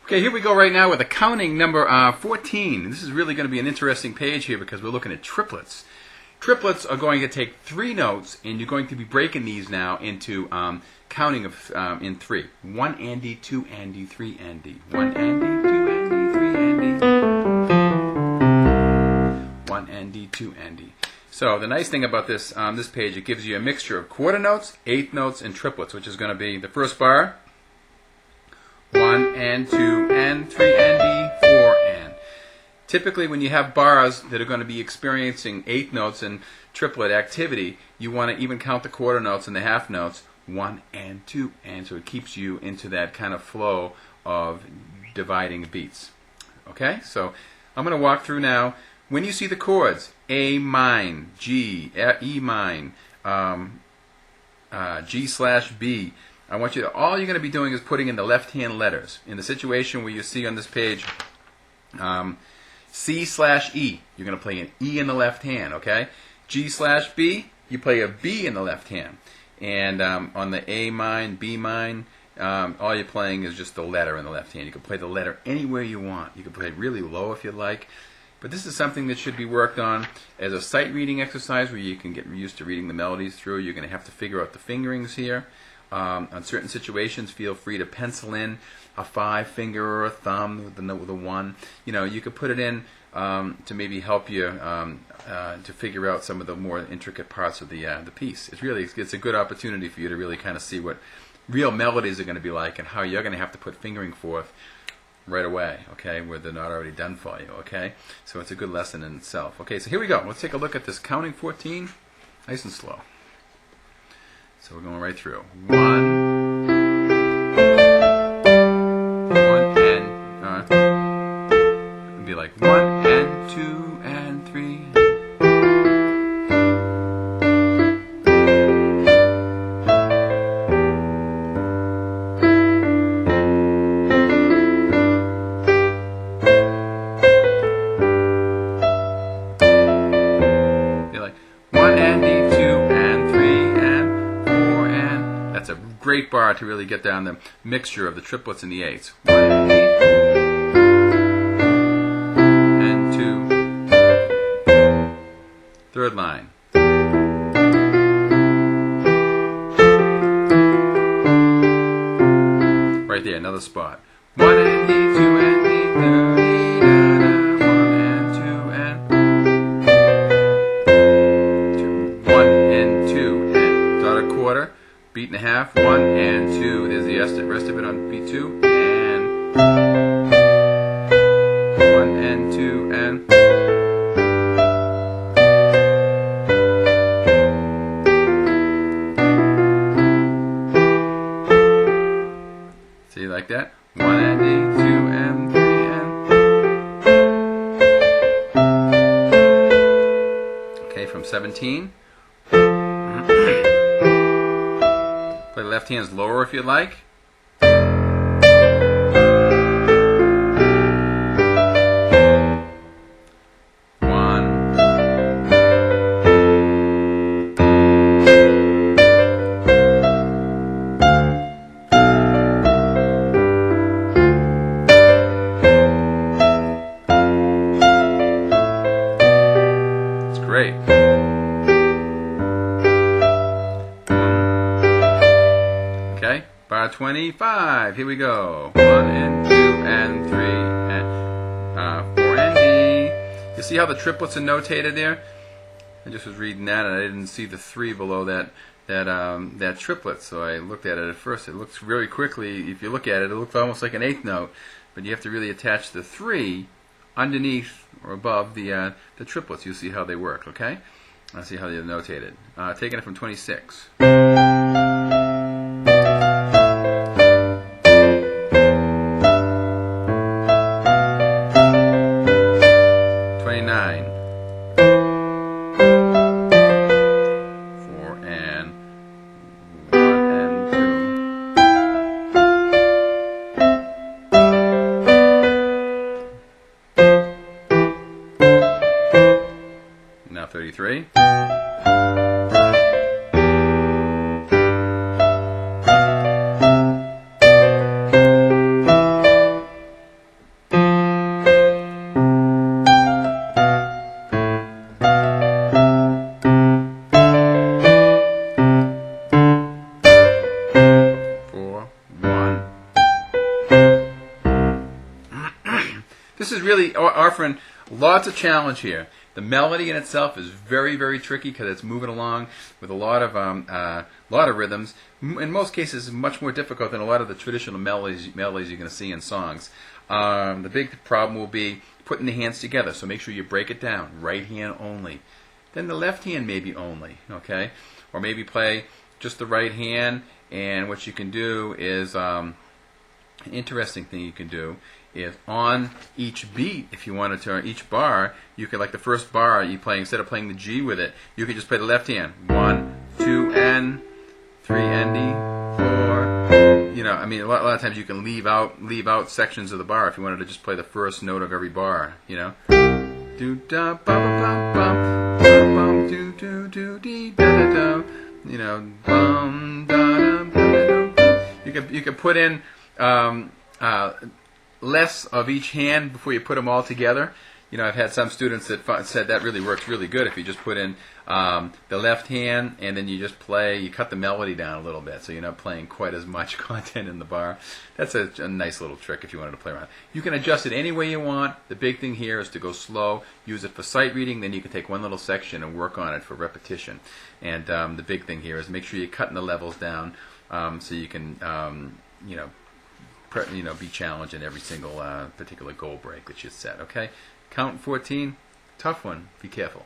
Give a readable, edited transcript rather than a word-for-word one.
Okay, here we go right now with accounting number 14. This is really going to be an interesting page here because we're looking at triplets. Triplets are going to take 3 notes, and you're going to be breaking these now into counting of in 3. 1 Andy, 2 Andy, 3 Andy. 1 Andy, 2 Andy, 3 Andy. 1 Andy, 2 Andy. So the nice thing about this this page, it gives you a mixture of quarter notes, eighth notes, and triplets, which is going to be the first bar. 1 and 2 and 3 and D, 4 and. Typically when you have bars that are going to be experiencing eighth notes and triplet activity, you want to even count the quarter notes and the half notes, 1 and 2 and, so it keeps you into that kind of flow of dividing beats. Okay, so I'm going to walk through now. When you see the chords, A mine, G, E mine, G/B, I want you to, all you're going to be doing is putting in the left-hand letters. In the situation where you see on this page C/E, you're going to play an E in the left hand, okay? G/B, you play a B in the left hand. And on the A mine, B mine, all you're playing is just the letter in the left hand. You can play the letter anywhere you want. You can play it really low if you like. But this is something that should be worked on as a sight reading exercise where you can get used to reading the melodies through. You're going to have to figure out the fingerings here. On certain situations, feel free to pencil in a 5-finger or a thumb with the note with a 1. You know, you could put it in to maybe help you to figure out some of the more intricate parts of the piece. It's a good opportunity for you to really kind of see what real melodies are going to be like and how you're going to have to put fingering forth right away, okay, where they're not already done for you, okay? So it's a good lesson in itself. Okay, so here we go. Let's take a look at this counting 14, nice and slow. So we're going right through. 1 and it'd be like 1 and 2 and 3. Be like 1 and D, 2 and 3 and 4 and. That's a great bar to really get down the mixture of the triplets and the eighths. 1 and D. Third line. Right there, another spot. 1 and D, 2 and D, 1 and 2 and 1 and 2 and dot a quarter, beat and a half, 1 and 2. There's the rest of it on beat 2 and 1 and 2 and. See, like that? 1 and D, 2 and 3 and. Okay, from 17. Play the left hands lower if you like. Great. Okay, bar 25. Here we go. 1 and 2 and 3 and 4 and D. You see how the triplets are notated there? I just was reading that and I didn't see the 3 below that triplet, so I looked at it at first. It looks very quickly. If you look at it, it looks almost like an eighth note, but you have to really attach the 3 underneath or above the triplets. You'll see how they work, okay? I'll see how they're notated. Taking it from 26. 29. 4 and 1 and 2. Now 33. 34. really offering lots of challenge here. The melody in itself is very, very tricky because it's moving along with a lot of rhythms. In most cases, much more difficult than a lot of the traditional melodies you're going to see in songs. The big problem will be putting the hands together. So make sure you break it down. Right hand only. Then the left hand maybe only. Okay, or maybe play just the right hand. And what you can do is an interesting thing you can do is on each beat, if you wanted to, on each bar, you could, like the first bar you play, instead of playing the G with it, you could just play the left hand. 1, 2 N, 3 N D, 4. You know, I mean, a lot of times you can leave out sections of the bar if you wanted to just play the first note of every bar. You know, do da ba ba bum bum do do do dee da da da. You know, bum da da da. You could put in less of each hand before you put them all together. You know, I've had some students that said that really works really good if you just put in the left hand and then you just play, you cut the melody down a little bit so you're not playing quite as much content in the bar. That's a nice little trick if you wanted to play around. You can adjust it any way you want. The big thing here is to go slow, use it for sight reading, then you can take one little section and work on it for repetition. And the big thing here is make sure you're cutting the levels down so you can, be challenged in every single particular goal break that you set. Okay, count 14, tough one. Be careful.